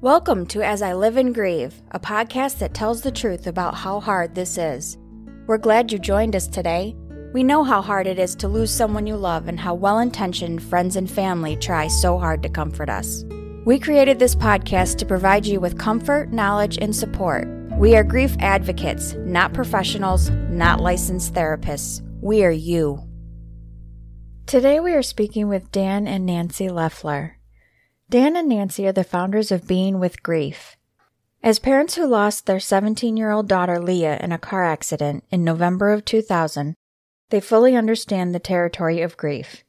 Welcome to As I Live and Grieve, a podcast that tells the truth about how hard this is. We're glad you joined us today. We know how hard it is to lose someone you love and how well-intentioned friends and family try so hard to comfort us. We created this podcast to provide you with comfort, knowledge, and support. We are grief advocates, not professionals, not licensed therapists. We are you. Today we are speaking with Dan and Nancy Loeffler. Dan and Nancy are the founders of Being with Grief. As parents who lost their 17-year-old daughter Leah in a car accident in November of 2000, they fully understand the territory of grief.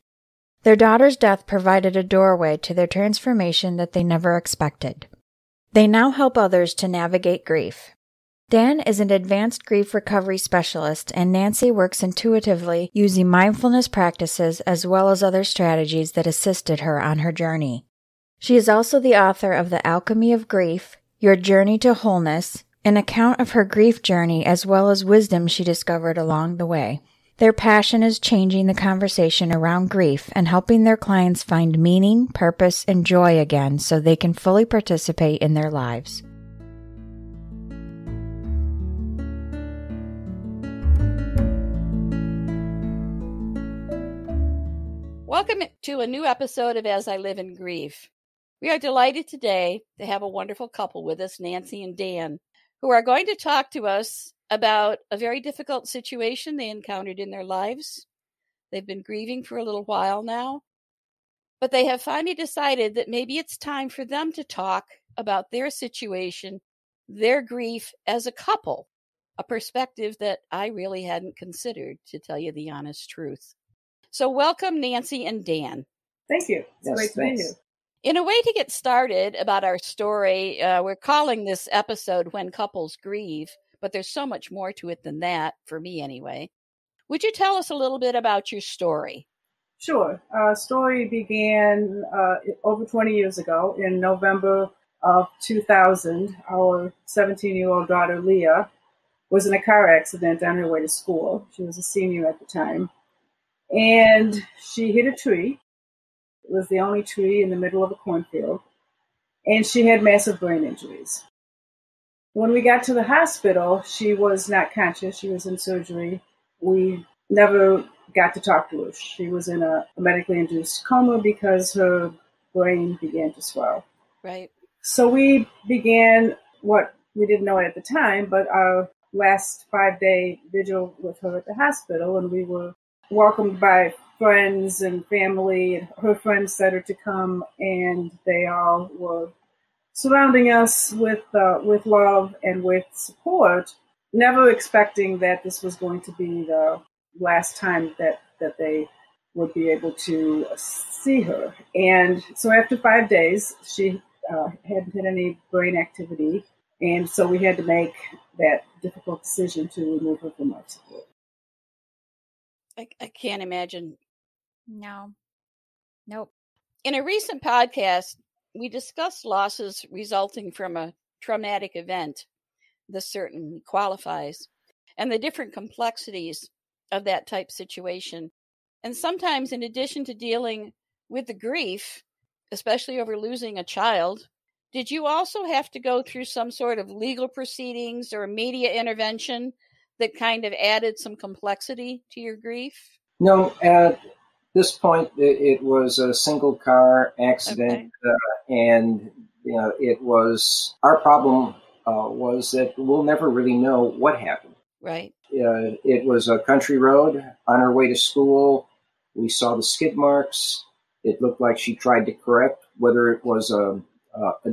Their daughter's death provided a doorway to their transformation that they never expected. They now help others to navigate grief. Dan is an advanced grief recovery specialist, and Nancy works intuitively using mindfulness practices as well as other strategies that assisted her on her journey. She is also the author of The Alchemy of Grief, Your Journey to Wholeness, an account of her grief journey as well as wisdom she discovered along the way. Their passion is changing the conversation around grief and helping their clients find meaning, purpose, and joy again so they can fully participate in their lives. Welcome to a new episode of As I Live and Grieve. We are delighted today to have a wonderful couple with us, Nancy and Dan, who are going to talk to us about a very difficult situation they encountered in their lives. They've been grieving for a little while now, but they have finally decided that maybe it's time for them to talk about their situation, their grief as a couple, a perspective that I really hadn't considered, to tell you the honest truth. So welcome, Nancy and Dan. Thank you. It's great to be here. In a way to get started about our story, we're calling this episode When Couples Grieve, but there's so much more to it than that, for me anyway. Would you tell us a little bit about your story? Sure. Our story began over 20 years ago in November of 2000. Our 17-year-old daughter, Leah, was in a car accident on her way to school. She was a senior at the time. And she hit a tree. It was the only tree in the middle of a cornfield. And she had massive brain injuries. When we got to the hospital, she was not conscious. She was in surgery. We never got to talk to her. She was in a medically induced coma because her brain began to swell. Right. So we began what we didn't know at the time, but our last 5-day vigil with her at the hospital, and we were welcomed by friends and family, and her friends said her to come, and they all were surrounding us with love and with support, never expecting that this was going to be the last time that they would be able to see her. And so after 5 days, she hadn't had any brain activity, and so we had to make that difficult decision to remove her from life support. I can't imagine. No. Nope. In a recent podcast, we discussed losses resulting from a traumatic event. This certainly qualifies, and the different complexities of that type situation. And sometimes, in addition to dealing with the grief, especially over losing a child, did you also have to go through some sort of legal proceedings or media intervention that kind of added some complexity to your grief? No, at this point, it was a single car accident, and it was, our problem was that we'll never really know what happened. Right. It was a country road on her way to school. We saw the skid marks. It looked like she tried to correct whether it was a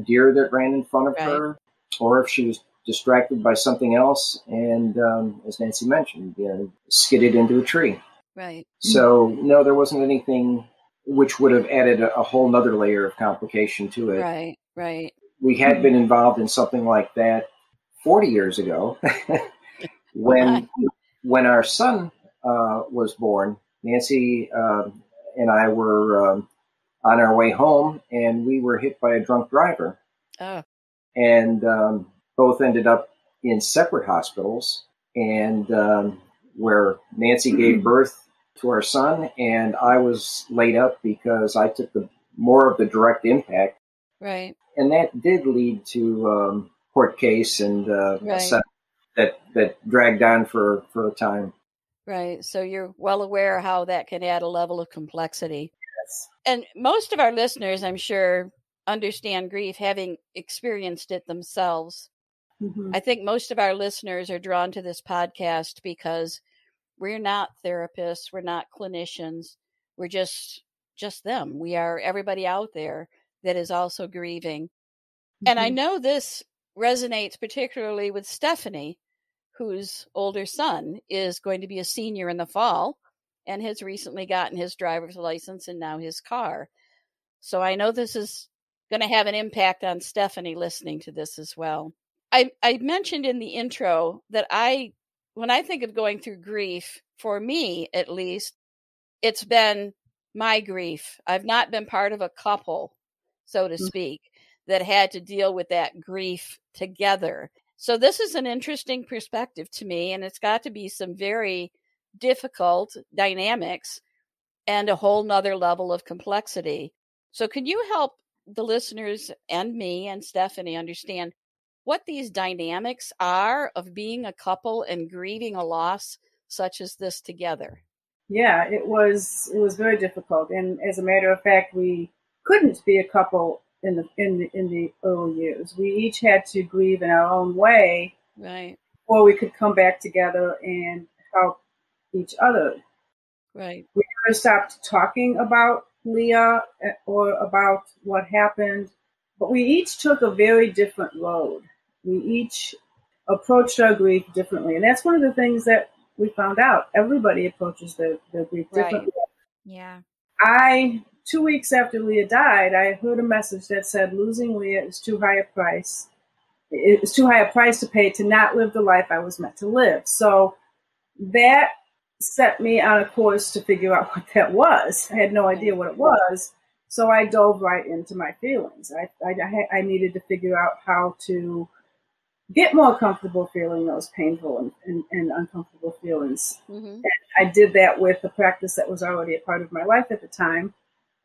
deer that ran in front of her, or if she was distracted by something else, and as Nancy mentioned, skidded into a tree. Right. So, no, there wasn't anything which would have added a whole nother layer of complication to it. Right. We had been involved in something like that 40 years ago when our son was born. Nancy and I were on our way home, and we were hit by a drunk driver. Oh. And both ended up in separate hospitals, and where Nancy gave birth to our son, and I was laid up because I took more of the direct impact Right. And that did lead to court case and a set that dragged on for a time. Right. So you're well aware how that can add a level of complexity. Yes. And most of our listeners, I'm sure, understand grief, having experienced it themselves. Mm-hmm. I think most of our listeners are drawn to this podcast because we're not therapists, we're not clinicians, we're just them. We are everybody out there that is also grieving. Mm-hmm. And I know this resonates particularly with Stephanie, whose older son is going to be a senior in the fall and has recently gotten his driver's license and now his car. So I know this is going to have an impact on Stephanie listening to this as well. I mentioned in the intro that when I think of going through grief, for me at least, it's been my grief. I've not been part of a couple, so to speak, that had to deal with that grief together. So this is an interesting perspective to me, and it's got to be some very difficult dynamics and a whole nother level of complexity. So can you help the listeners and me and Stephanie understand what these dynamics are of being a couple and grieving a loss such as this together? Yeah, it was very difficult, and as a matter of fact, we couldn't be a couple in the early years. We each had to grieve in our own way, right, before we could come back together and help each other. right. We never stopped talking about Leah or about what happened, but we each took a very different road. We each approached our grief differently, and that's one of the things that we found out. Everybody approaches their grief differently. Yeah. 2 weeks after Leah died, I heard a message that said, losing Leah is too high a price. It's too high a price to pay to not live the life I was meant to live. So that set me on a course to figure out what that was. I had no idea what it was. So I dove right into my feelings. I needed to figure out how to get more comfortable feeling those painful and uncomfortable feelings. Mm-hmm. And I did that with a practice that was already a part of my life at the time.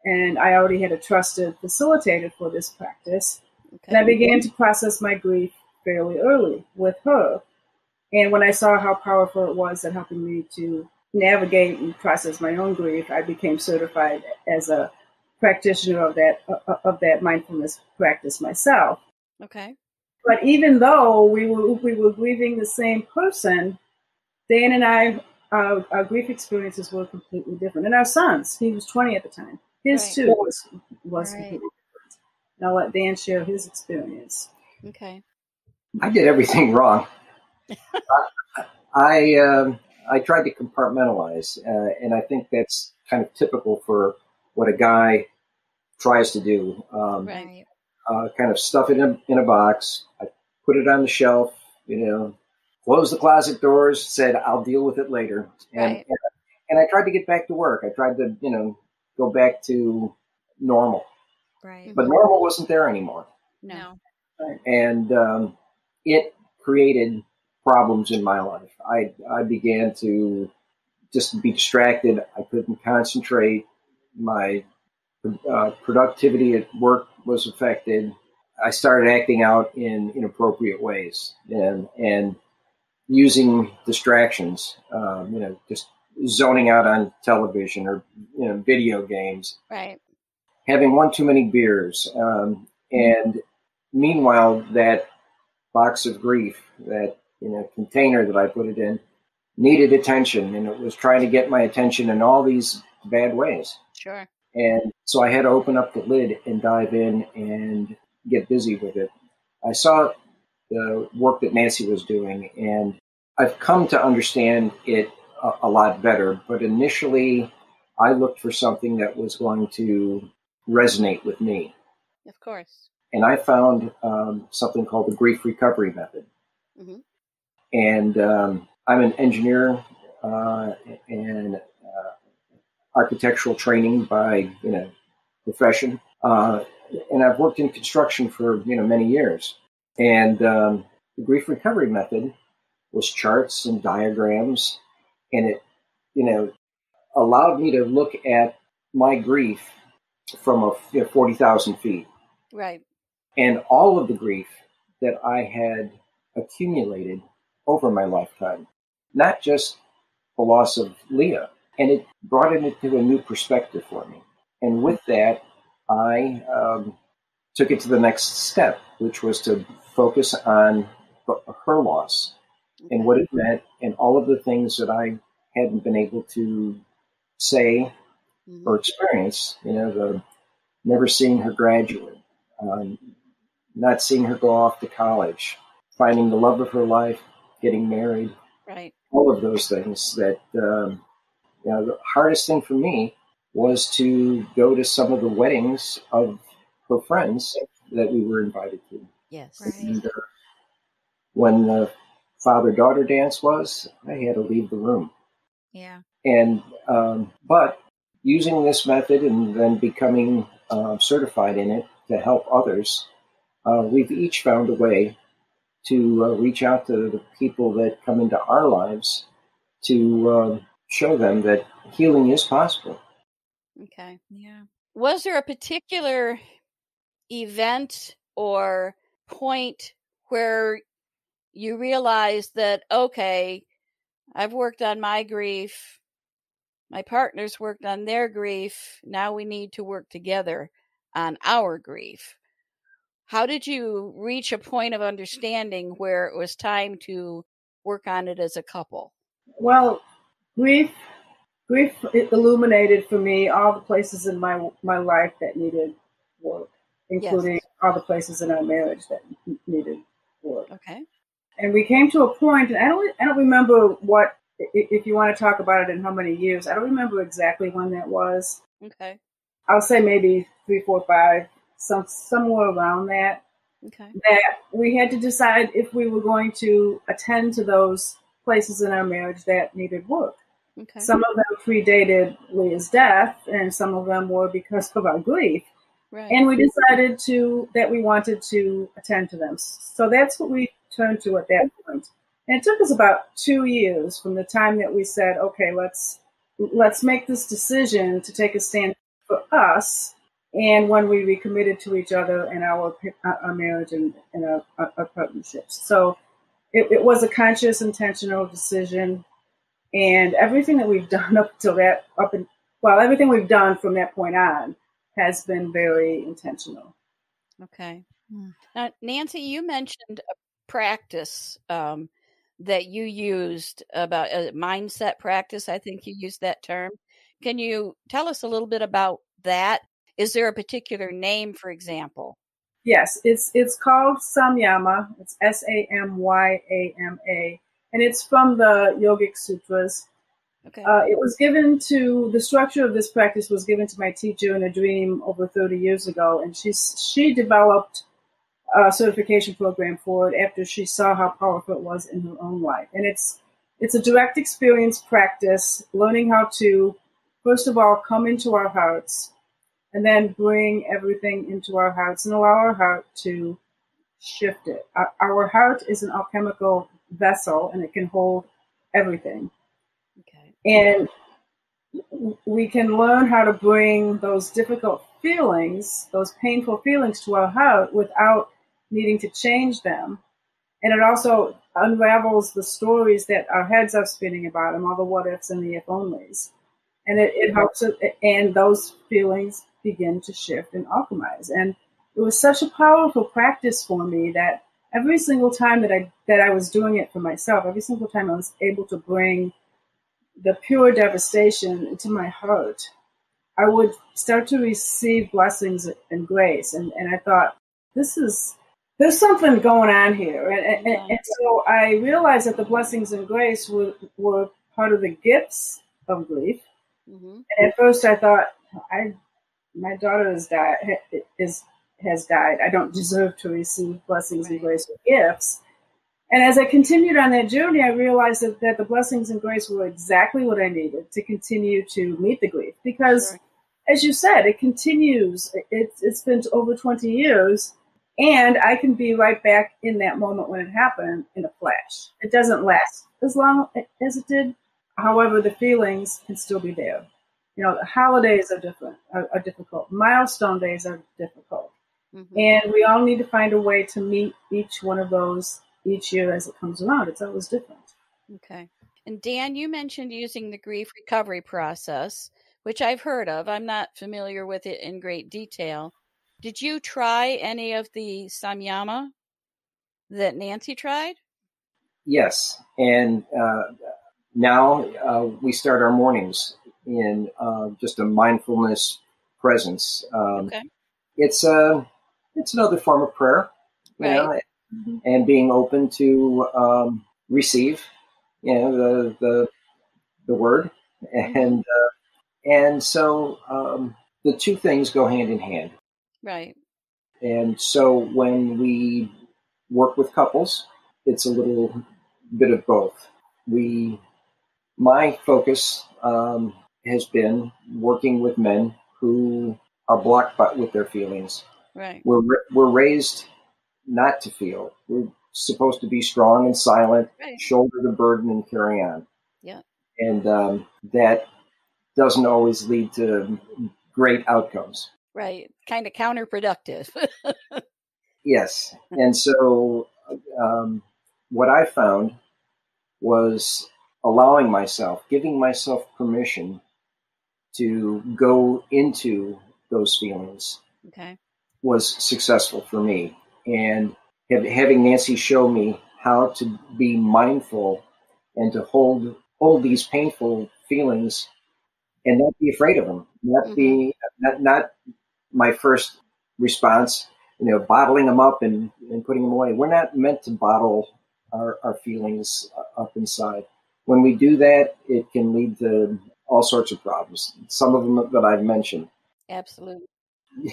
And I already had a trusted facilitator for this practice. Okay. And I began to process my grief fairly early with her. And when I saw how powerful it was at helping me to navigate and process my own grief, I became certified as a practitioner of that mindfulness practice myself. Okay. But even though we were grieving the same person, Dan and I, our grief experiences were completely different. And our son's, he was 20 at the time. His too was completely different. And I'll let Dan share his experience. Okay. I did everything wrong. I tried to compartmentalize, and I think that's kind of typical for what a guy tries to do. Right. Kind of stuff it in a box. I put it on the shelf, closed the closet doors, said, I'll deal with it later. And I tried to get back to work. I tried to, go back to normal. Right. But normal wasn't there anymore. No. And it created problems in my life. I began to just be distracted. I couldn't concentrate. My productivity at work was affected. I started acting out in inappropriate ways and using distractions, just zoning out on television or, video games. Right. Having one too many beers. And meanwhile, that box of grief, that, container that I put it in, needed attention, and it was trying to get my attention in all these bad ways. Sure. And so I had to open up the lid and dive in and get busy with it. I saw the work that Nancy was doing, and I've come to understand it a lot better. But initially, I looked for something that was going to resonate with me. Of course. And I found something called the grief recovery method. Mm-hmm. And I'm an engineer and architectural training by profession, and I've worked in construction for many years. And the grief recovery method was charts and diagrams, and it allowed me to look at my grief from 40,000 feet. Right. And all of the grief that I had accumulated over my lifetime, not just the loss of Leah. And it brought it into a new perspective for me. And with that, I took it to the next step, which was to focus on her loss and what it meant and all of the things that I hadn't been able to say or experience. The never seeing her graduate, not seeing her go off to college, finding the love of her life, getting married, right. all of those things that, the hardest thing for me was to go to some of the weddings of her friends that we were invited to. Yes. Right. And when the father-daughter dance was, I had to leave the room. Yeah. And, but using this method and then becoming certified in it to help others, we've each found a way to reach out to the people that come into our lives to show them that healing is possible. Okay. Yeah. Was there a particular event or point where you realized that, okay, I've worked on my grief, my partner's worked on their grief, now we need to work together on our grief? How did you reach a point of understanding where it was time to work on it as a couple? Well, grief it illuminated for me all the places in my life that needed work, including Yes. all the places in our marriage that needed work. Okay. And we came to a point, and I don't remember what, if you want to talk about it in how many years, I don't remember exactly when that was. Okay. I'll say maybe 3, 4, 5, somewhere around that. Okay. That we had to decide if we were going to attend to those places in our marriage that needed work. Okay. Some of them predated Leah's death, and some of them were because of our grief. Right. And we decided that we wanted to attend to them. So that's what we turned to at that point. And it took us about 2 years from the time that we said, okay, let's make this decision to take a stand for us, and when we recommitted to each other and our marriage and our partnerships. So it was a conscious, intentional decision. And everything that we've done up till that, everything we've done from that point on has been very intentional. Okay. Now, Nancy, you mentioned a practice that you used about a mindset practice. I think you used that term. Can you tell us a little bit about that? Is there a particular name, for example? Yes, it's called Samyama. It's Samyama, and it's from the Yogic Sutras. Okay. The structure of this practice was given to my teacher in a dream over 30 years ago, and she developed a certification program for it after she saw how powerful it was in her own life. And it's a direct experience practice, learning how to, first of all, come into our hearts, and then bring everything into our hearts and allow our heart to shift it. Our heart is an alchemical vessel, and it can hold everything. Okay. And we can learn how to bring those difficult feelings, those painful feelings to our heart without needing to change them. And it also unravels the stories that our heads are spinning about them, all the what ifs and the if onlys. And it helps it, and those feelings begin to shift and alchemize. And it was such a powerful practice for me that every single time that I was doing it for myself, every single time I was able to bring the pure devastation into my heart, I would start to receive blessings and grace. And I thought, there's something going on here. And so I realized that the blessings and grace were part of the gifts of grief. Mm-hmm. And at first I thought, my daughter has died. I don't deserve to receive blessings and grace or gifts. And as I continued on that journey, I realized that the blessings and grace were exactly what I needed to continue to meet the grief. Because, as you said, it continues. It's been over 20 years, and I can be right back in that moment when it happened in a flash. It doesn't last as long as it did. However, the feelings can still be there. The holidays are difficult. Milestone days are difficult. And we all need to find a way to meet each one of those each year as it comes around. It's always different. Okay. And Dan, you mentioned using the grief recovery process, which I've heard of. I'm not familiar with it in great detail. Did you try any of the Samyama that Nancy tried? Yes. And now we start our mornings in just a mindfulness presence. Okay. It's another form of prayer, you Right. know, and being open to receive, the word, and so the two things go hand in hand. Right. And so when we work with couples, it's a little bit of both. My focus has been working with men who are blocked with their feelings. Right. We're raised not to feel. We're supposed to be strong and silent, Right. shoulder the burden, and carry on. Yeah. And that doesn't always lead to great outcomes. Right. Kind of counterproductive. Yes. And so what I found was giving myself permission to go into those feelings Okay. was successful for me. And having Nancy show me how to be mindful and to hold these painful feelings and not be afraid of them, not my first response, bottling them up and putting them away. We're not meant to bottle our feelings up inside. When we do that, it can lead to all sorts of problems. Some of them that I've mentioned. Absolutely.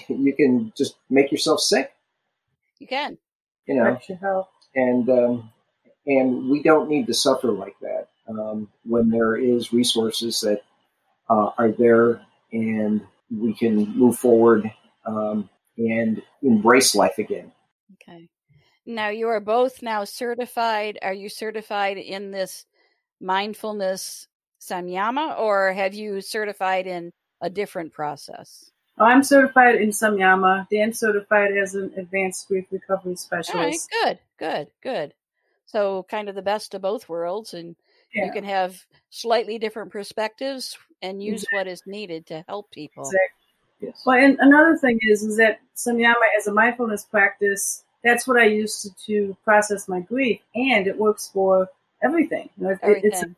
You can just make yourself sick. You can. Wreck your health. And we don't need to suffer like that when there is resources that are there, and we can move forward and embrace life again. Okay. Now you are both now certified. Are you certified in this mindfulness Samyama, or have you certified in a different process? Oh, I'm certified in Samyama. Dan's certified as an advanced grief recovery specialist. All right, good. So kind of the best of both worlds, and you can have slightly different perspectives and use what is needed to help people. Exactly. Yes. Well, and another thing is that Samyama as a mindfulness practice, that's what I use to process my grief, and it works for everything. Everything.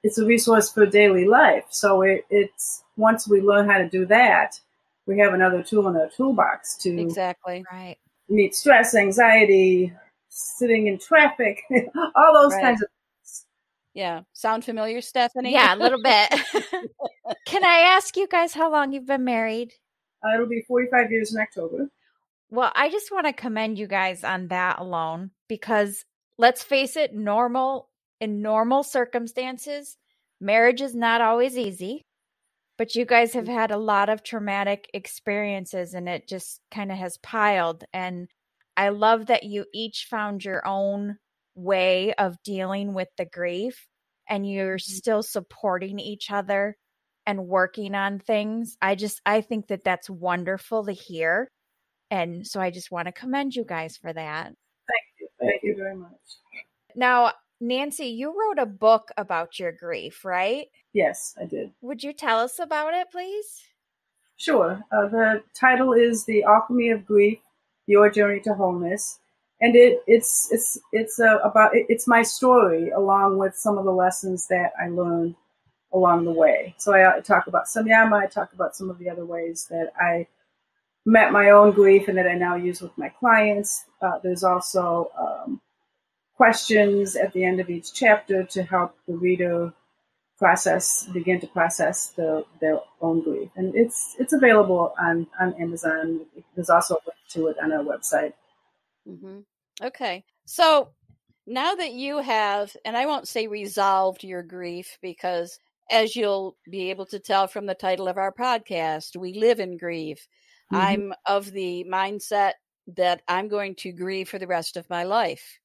It's a resource for daily life. So it's once we learn how to do that, we have another tool in our toolbox to exactly meet stress, anxiety, sitting in traffic, all those kinds of things. Yeah. Sound familiar, Stephanie? Yeah, a little bit. Can I ask you guys how long you've been married? It'll be 45 years in October. Well, I just want to commend you guys on that alone, because let's face it, in normal circumstances, marriage is not always easy, but you guys have had a lot of traumatic experiences and it just kind of has piled. And I love that you each found your own way of dealing with the grief, and you're still supporting each other and working on things. I think that that's wonderful to hear. And so I just want to commend you guys for that. Thank you very much. Now, Nancy, you wrote a book about your grief, right? Yes, I did. Would you tell us about it, please? Sure. The title is The Alchemy of Grief: Your Journey to Wholeness. And it's my story along with some of the lessons that I learned along the way. So I talk about Samyama, I talk about some of the other ways that I met my own grief and that I now use with my clients. There's also questions at the end of each chapter to help the reader begin to process their own grief. And it's available on Amazon. There's also a link to it on our website. Mm-hmm. Okay. So now that you have, and I won't say resolved your grief, because as you'll be able to tell from the title of our podcast, we live and grieve. Mm-hmm. I'm of the mindset that I'm going to grieve for the rest of my life.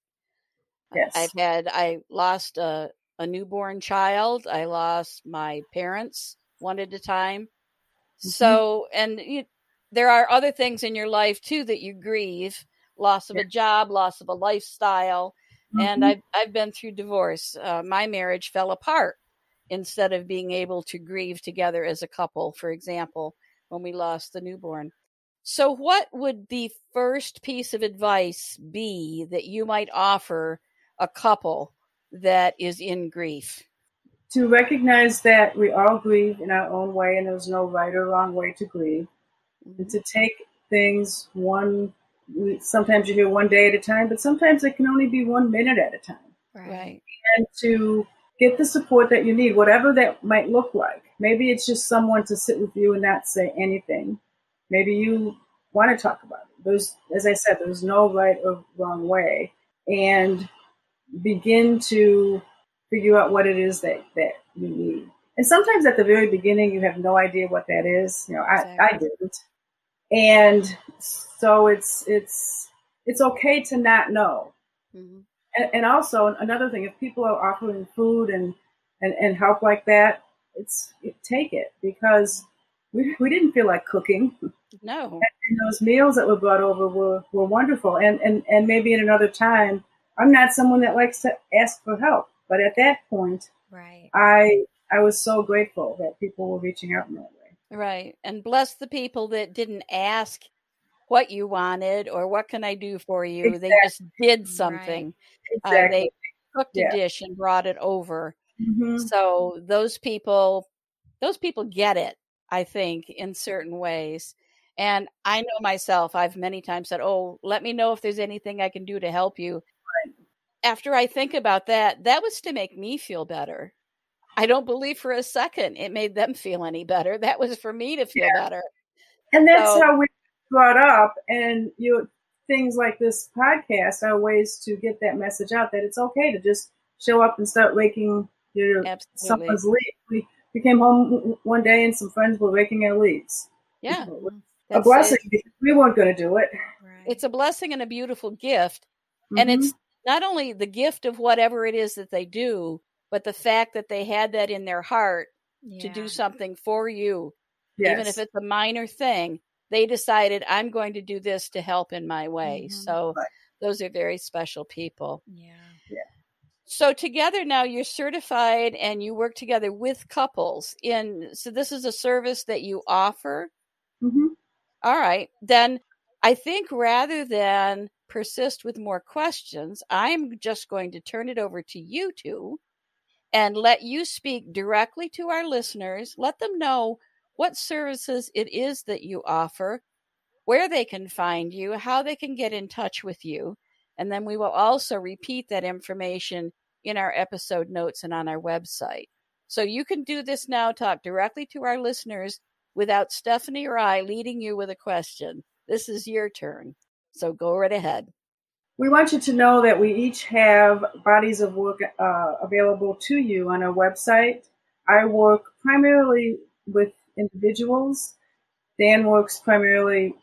Yes. I lost a newborn child. I lost my parents one at a time. Mm-hmm. So, and there are other things in your life too that you grieve: loss of a job, loss of a lifestyle. And I've been through divorce. My marriage fell apart instead of being able to grieve together as a couple, for example, when we lost the newborn. So what would the first piece of advice be that you might offer a couple that is in grief? To recognize that we all grieve in our own way, and there's no right or wrong way to grieve. And to take things sometimes you hear one day at a time, but sometimes it can only be 1 minute at a time. Right. And to get the support that you need, whatever that might look like. Maybe it's just someone to sit with you and not say anything. Maybe you want to talk about it. As I said, there's no right or wrong way. And begin to figure out what it is that you need. And sometimes at the very beginning, you have no idea what that is. I didn't. And so it's okay to not know. And also another thing, if people are offering food and help like that, take it, because we didn't feel like cooking. No. And those meals that were brought over were wonderful. And maybe in another time, I'm not someone that likes to ask for help, but at that point, I was so grateful that people were reaching out in that way. Right. And bless the people that didn't ask what you wanted or what can I do for you. Exactly. They just did something. Exactly. They cooked a dish and brought it over. So those people get it, I think, in certain ways. And I know myself, I've many times said, oh, let me know if there's anything I can do to help you. Right. After I think about that was to make me feel better. I don't believe for a second it made them feel any better. That was for me to feel better. And that's how we brought up. And things like this podcast are ways to get that message out that it's okay to just show up and start raking someone's leaves. We came home one day and some friends were raking our leaves. Yeah. A blessing because we weren't going to do it. Right. It's a blessing and a beautiful gift. And it's not only the gift of whatever it is that they do, but the fact that they had that in their heart to do something for you, even if it's a minor thing, they decided, I'm going to do this to help in my way. So those are very special people. Yeah. So together now you're certified and you work together with couples. So this is a service that you offer? All right. Then I think rather than persist with more questions, I'm just going to turn it over to you two and let you speak directly to our listeners. Let them know what services it is that you offer, where they can find you, how they can get in touch with you. And then we will also repeat that information in our episode notes and on our website. So you can do this now, talk directly to our listeners without Stephanie or I leading you with a question. This is your turn. So go right ahead. We want you to know that we each have bodies of work available to you on our website. I work primarily with individuals. Dan works primarily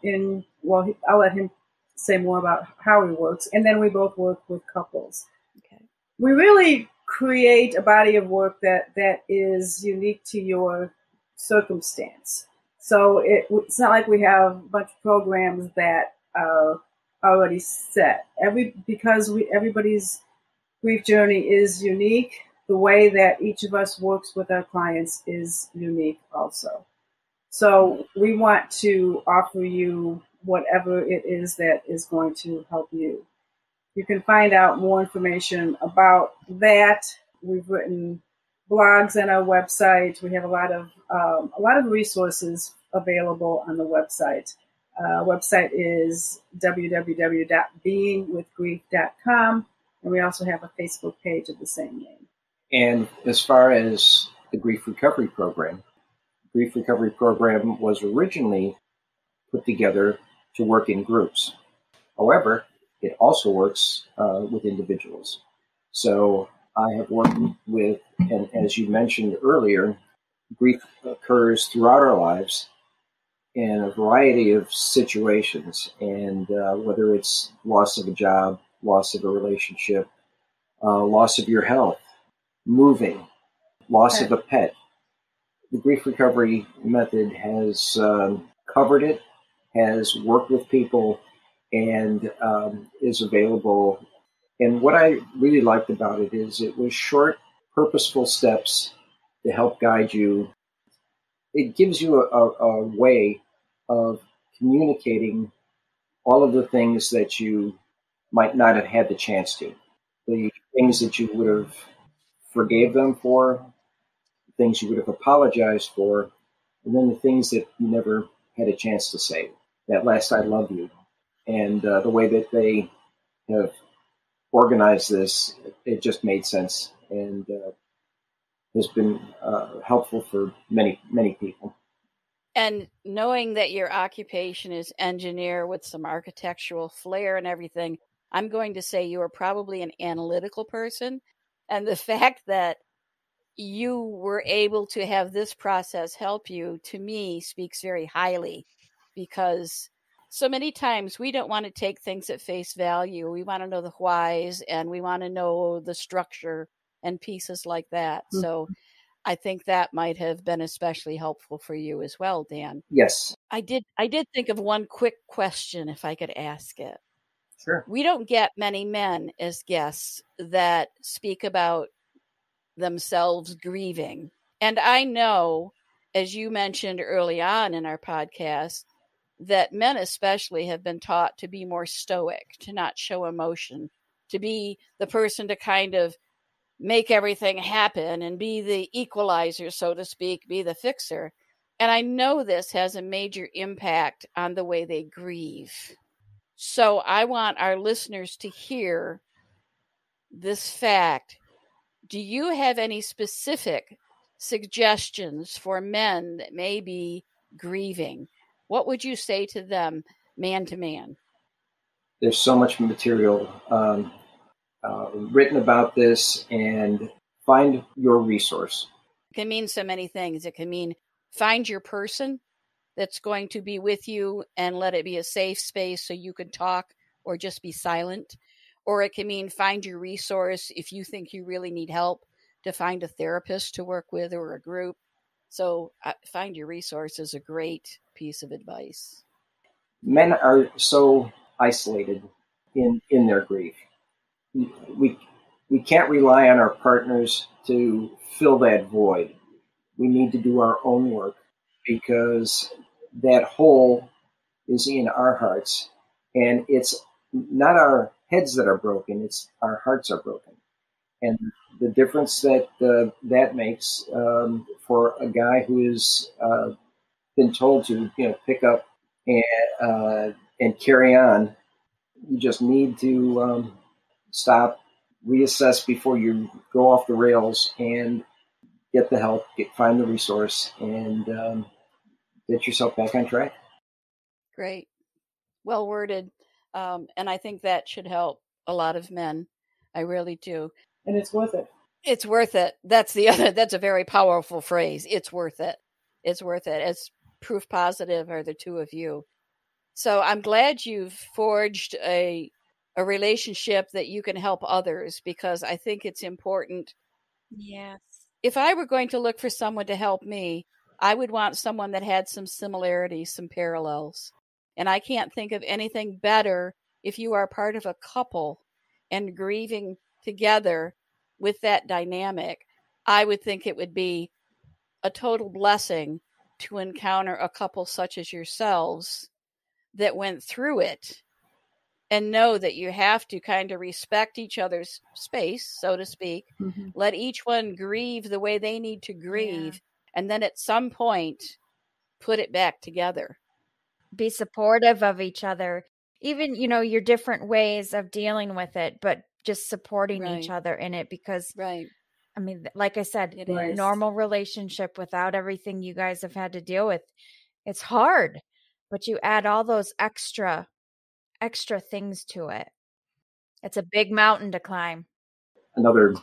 I'll let him say more about how he works. And then we both work with couples. Okay. We really create a body of work that is unique to your circumstance. So it's not like we have a bunch of programs that are already set. Everybody's grief journey is unique. The way that each of us works with our clients is unique also. So we want to offer you whatever it is that is going to help you. You can find out more information about that. We've written blogs on our website. We have a lot of resources available on the website. Website is www.beingwithgrief.com, and we also have a Facebook page of the same name. And as far as the grief recovery program was originally put together to work in groups. However, it also works with individuals. So I have worked with, and as you mentioned earlier, grief occurs throughout our lives in a variety of situations, and whether it's loss of a job, loss of a relationship, loss of your health, moving, loss of a pet. The grief recovery method has covered it has worked with people and is available. And what I really liked about it is it was short, purposeful steps to help guide you. It gives you a way of communicating all of the things that you might not have had the chance to. The things that you would have forgave them for, things you would have apologized for, and then the things that you never had a chance to say. That last "I love you," and the way that they have organized this, it just made sense and has been helpful for many, many people. And knowing that your occupation is engineer with some architectural flair and everything, I'm going to say you are probably an analytical person. And the fact that you were able to have this process help you, to me, speaks very highly, because so many times we don't want to take things at face value. We want to know the whys, and we want to know the structure and pieces like that. Mm-hmm. So I think that might have been especially helpful for you as well, Dan. Yes. I did think of one quick question, if I could ask it. Sure. We don't get many men as guests that speak about themselves grieving. And I know, as you mentioned early on in our podcast, that men especially have been taught to be more stoic, to not show emotion, to be the person to kind of make everything happen and be the equalizer, so to speak, be the fixer. And I know this has a major impact on the way they grieve. So I want our listeners to hear this fact. Do you have any specific suggestions for men that may be grieving? What would you say to them, man to man? There's so much material written about this, and find your resource. It can mean so many things. It can mean find your person that's going to be with you and let it be a safe space so you can talk or just be silent. Or it can mean find your resource if you think you really need help, to find a therapist to work with or a group. So find your resource is a great piece of advice. Men are so isolated in their grief. We can't rely on our partners to fill that void. We need to do our own work, because that hole is in our hearts, and it's not our heads that are broken, it's our hearts are broken. And the difference that that makes for a guy who has been told to pick up and carry on, you just need to stop, reassess before you go off the rails, and get the help, find the resource, and get yourself back on track. Great. Well worded. And I think that should help a lot of men. I really do. And it's worth it. It's worth it. That's a very powerful phrase. It's worth it. It's worth it. As proof positive are the two of you. So I'm glad you've forged a relationship that you can help others, because I think it's important. Yes. If I were going to look for someone to help me, I would want someone that had some similarities, some parallels. And I can't think of anything better if you are part of a couple and grieving together with that dynamic. I would think it would be a total blessing to encounter a couple such as yourselves that went through it, and know that you have to kind of respect each other's space, so to speak. Mm-hmm. Let each one grieve the way they need to grieve. And then at some point, put it back together. Be supportive of each other. Even, your different ways of dealing with it, but just supporting each other in it, because, I mean, like I said, normal relationship without everything you guys have had to deal with, it's hard, but you add all those extra things to it. It's a big mountain to climb. Another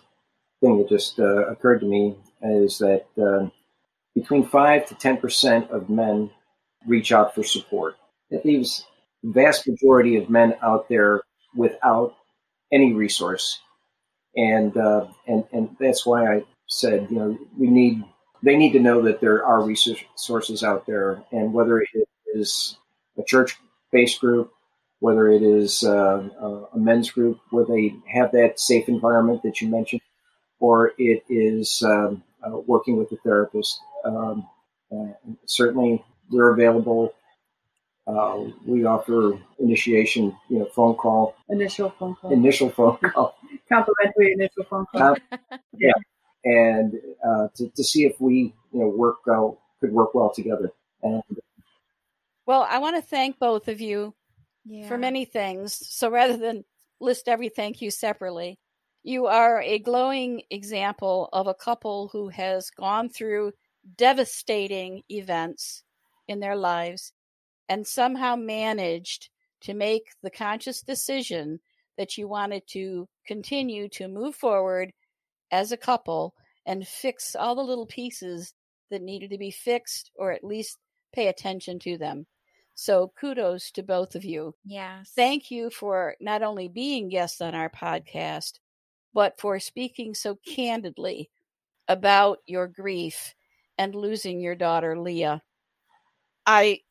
thing that just occurred to me is that between 5 to 10% of men reach out for support. That leaves the vast majority of men out there without any resource, and that's why I said, they need to know that there are resources out there, and whether it is a church-based group, whether it is a men's group where they have that safe environment that you mentioned, or it is working with a therapist. Certainly, we're available. We offer initiation, phone call. Initial phone call. Complimentary initial phone call. Yeah. And to see if we, could work well together. And, well, I want to thank both of you for many things. So rather than list every thank you separately, you are a glowing example of a couple who has gone through devastating events in their lives and somehow managed to make the conscious decision that you wanted to continue to move forward as a couple and fix all the little pieces that needed to be fixed, or at least pay attention to them. So kudos to both of you. Yes. Thank you for not only being guests on our podcast, but for speaking so candidly about your grief and losing your daughter, Leah. I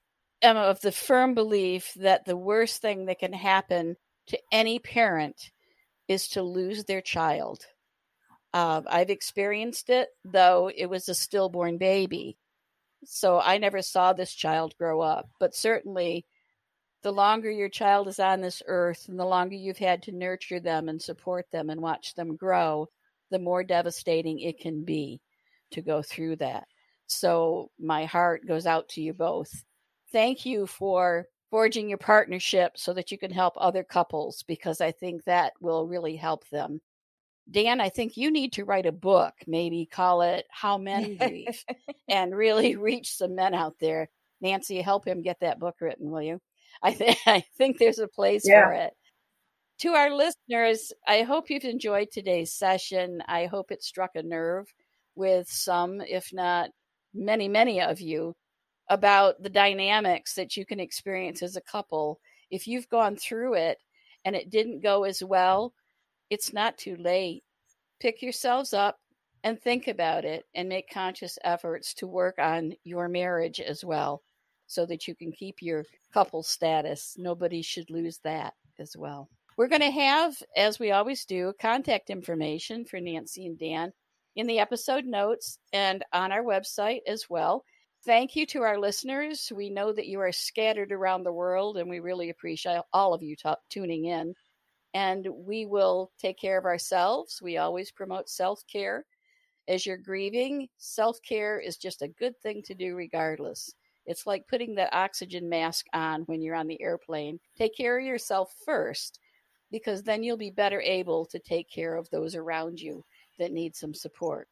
am of the firm belief that the worst thing that can happen to any parent is to lose their child. I've experienced it, though it was a stillborn baby. So I never saw this child grow up. But certainly, the longer your child is on this earth and the longer you've had to nurture them and support them and watch them grow, the more devastating it can be to go through that. So my heart goes out to you both. Thank you for forging your partnership so that you can help other couples, because I think that will really help them. Dan, I think you need to write a book, maybe call it How Men Grieve, and really reach some men out there. Nancy, help him get that book written, will you? I think there's a place for it. To our listeners, I hope you've enjoyed today's session. I hope it struck a nerve with some, if not many, many of you, about the dynamics that you can experience as a couple. If you've gone through it and it didn't go as well, it's not too late. Pick yourselves up and think about it and make conscious efforts to work on your marriage as well, so that you can keep your couple status. Nobody should lose that as well. We're going to have, as we always do, contact information for Nancy and Dan in the episode notes and on our website as well. Thank you to our listeners. We know that you are scattered around the world, and we really appreciate all of you tuning in. And we will take care of ourselves. We always promote self-care. As you're grieving, self-care is just a good thing to do regardless. It's like putting that oxygen mask on when you're on the airplane. Take care of yourself first, because then you'll be better able to take care of those around you that need some support.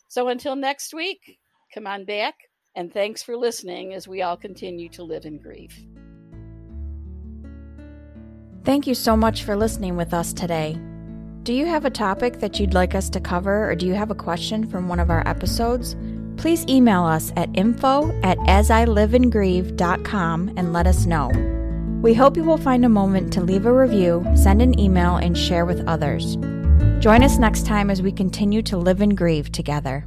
So until next week, come on back, and thanks for listening as we all continue to live in grief. Thank you so much for listening with us today. Do you have a topic that you'd like us to cover, or do you have a question from one of our episodes? Please email us at info@asiliveinGrieve.com and let us know. We hope you will find a moment to leave a review, send an email, and share with others. Join us next time as we continue to live and grieve together.